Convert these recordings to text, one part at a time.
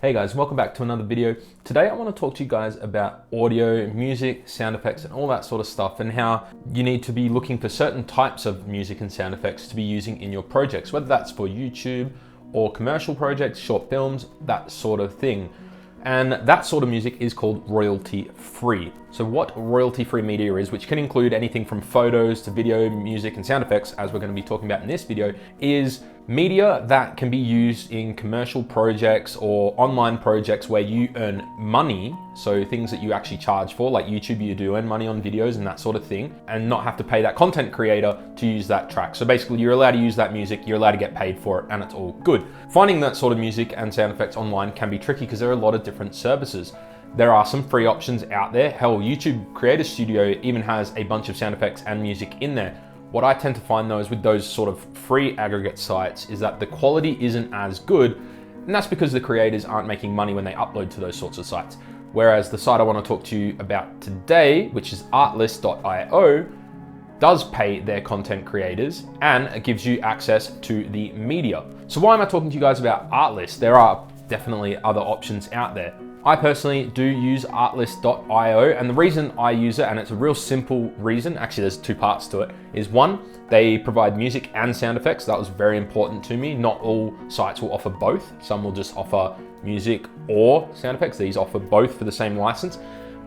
Hey guys, welcome back to another video. Today I want to talk to you guys about audio, music, sound effects, and all that sort of stuff, and how you need to be looking for certain types of music and sound effects to be using in your projects, whether that's for YouTube or commercial projects, short films, that sort of thing. And that sort of music is called royalty-free. So what royalty-free media is, which can include anything from photos to video, music, and sound effects, as we're going to be talking about in this video, is media that can be used in commercial projects or online projects where you earn money. So things that you actually charge for, like YouTube, you do earn money on videos and that sort of thing, and not have to pay that content creator to use that track. So basically you're allowed to use that music, you're allowed to get paid for it, and it's all good. Finding that sort of music and sound effects online can be tricky because there are a lot of different services. There are some free options out there. Hell, YouTube Creator Studio even has a bunch of sound effects and music in there. What I tend to find though is with those sort of free aggregate sites is that the quality isn't as good, and that's because the creators aren't making money when they upload to those sorts of sites. Whereas the site I want to talk to you about today, which is Artlist.io, does pay their content creators and it gives you access to the media. So why am I talking to you guys about Artlist? There are definitely other options out there. I personally do use Artlist.io, and the reason I use it, and it's a real simple reason, actually there's two parts to it, is one, they provide music and sound effects. That was very important to me. Not all sites will offer both. Some will just offer music or sound effects. These offer both for the same license.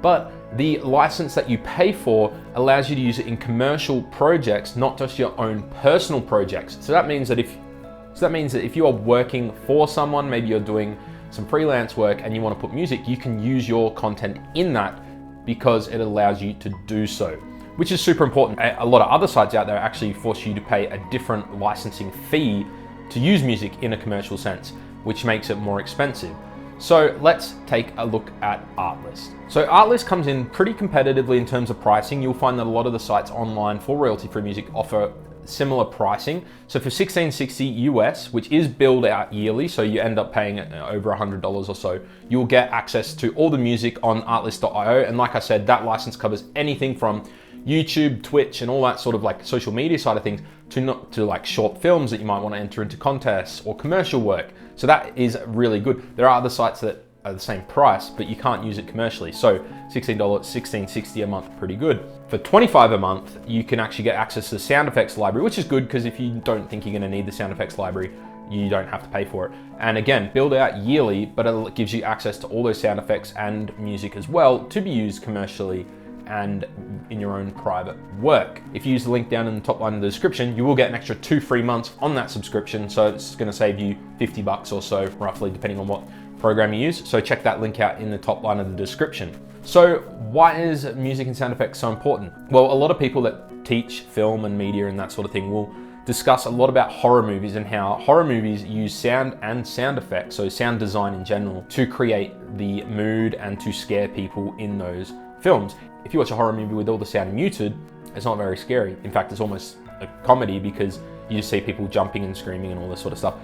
But the license that you pay for allows you to use it in commercial projects, not just your own personal projects. So that means that if you are working for someone, maybe you're doing some freelance work and you want to put music, you can use your content in that because it allows you to do so, which is super important. A lot of other sites out there actually force you to pay a different licensing fee to use music in a commercial sense, which makes it more expensive. So let's take a look at Artlist. So Artlist comes in pretty competitively in terms of pricing. You'll find that a lot of the sites online for royalty-free music offer similar pricing. So for $16.60 US, which is billed out yearly, so you end up paying over $100 or so, you'll get access to all the music on Artlist.io. And like I said, that license covers anything from YouTube, Twitch, and all that sort of like social media side of things to like short films that you might want to enter into contests or commercial work. So that is really good. There are other sites that are the same price, but you can't use it commercially. So $16.60 a month, pretty good. For $25 a month, you can actually get access to the sound effects library, which is good because if you don't think you're going to need the sound effects library, you don't have to pay for it. And again, billed out yearly, but it gives you access to all those sound effects and music as well to be used commercially and in your own private work. If you use the link down in the top line of the description, you will get an extra 2 free months on that subscription. So it's going to save you $50 or so, roughly, depending on what program you use. So check that link out in the top line of the description. So why is music and sound effects so important? Well, a lot of people that teach film and media and that sort of thing will discuss a lot about horror movies and how horror movies use sound and sound effects, so sound design in general, to create the mood and to scare people in those films. If you watch a horror movie with all the sound muted, it's not very scary. In fact, it's almost a comedy because you just see people jumping and screaming and all this sort of stuff,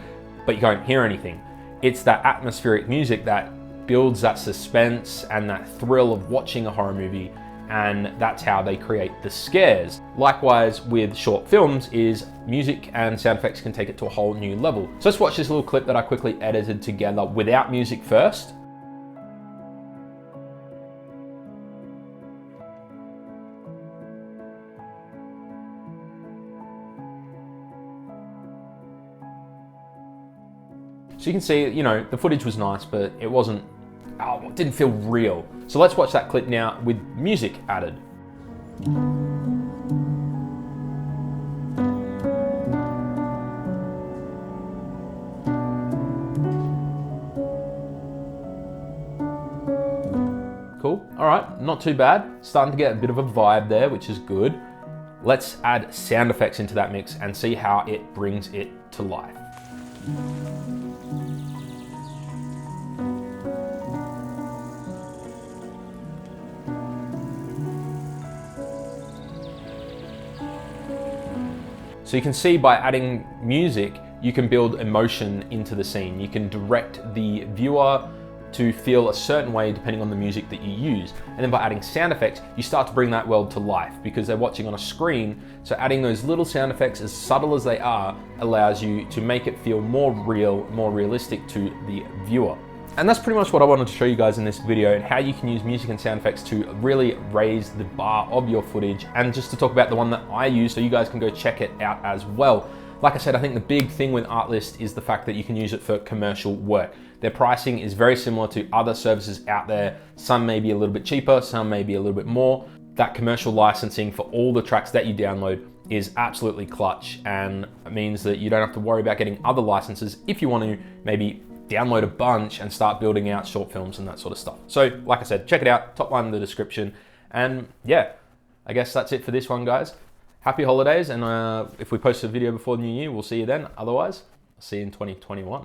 but you don't hear anything. It's that atmospheric music that builds that suspense and that thrill of watching a horror movie, and that's how they create the scares. Likewise with short films is music and sound effects can take it to a whole new level. So let's watch this little clip that I quickly edited together without music first. So you can see, the footage was nice, but it didn't feel real. So let's watch that clip now with music added. Cool, all right, not too bad. Starting to get a bit of a vibe there, which is good. Let's add sound effects into that mix and see how it brings it to life. So you can see by adding music, you can build emotion into the scene. You can direct the viewer to feel a certain way depending on the music that you use. And then by adding sound effects, you start to bring that world to life because they're watching on a screen. So adding those little sound effects, as subtle as they are, allows you to make it feel more real, more realistic to the viewer. And that's pretty much what I wanted to show you guys in this video, and how you can use music and sound effects to really raise the bar of your footage, and just to talk about the one that I use so you guys can go check it out as well. Like I said, I think the big thing with Artlist is the fact that you can use it for commercial work. Their pricing is very similar to other services out there. Some may be a little bit cheaper, some may be a little bit more. That commercial licensing for all the tracks that you download is absolutely clutch, and it means that you don't have to worry about getting other licenses if you want to maybe download a bunch and start building out short films and that sort of stuff. So like I said, check it out, top line in the description. And yeah, I guess that's it for this one, guys. Happy holidays, and if we post a video before the new year, we'll see you then. Otherwise, I'll see you in 2021.